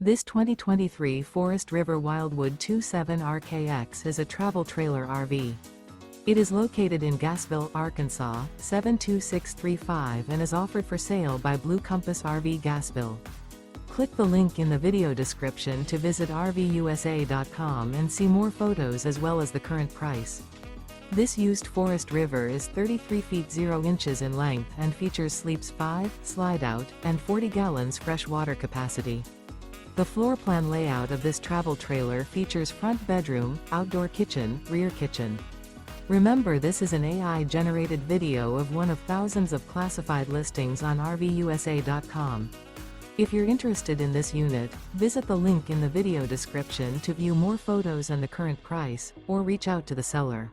This 2023 Forest River Wildwood 27RKX is a travel trailer RV. It is located in Gassville, Arkansas, 72635 and is offered for sale by Blue Compass RV Gassville. Click the link in the video description to visit RVUSA.com and see more photos as well as the current price. This used Forest River is 33 feet 0 inches in length and features sleeps 5, Slideout, and 40 gallons fresh water capacity. The floor plan layout of this travel trailer features front bedroom, outdoor kitchen, rear kitchen. Remember, this is an AI-generated video of one of thousands of classified listings on RVUSA.com. If you're interested in this unit, visit the link in the video description to view more photos and the current price, or reach out to the seller.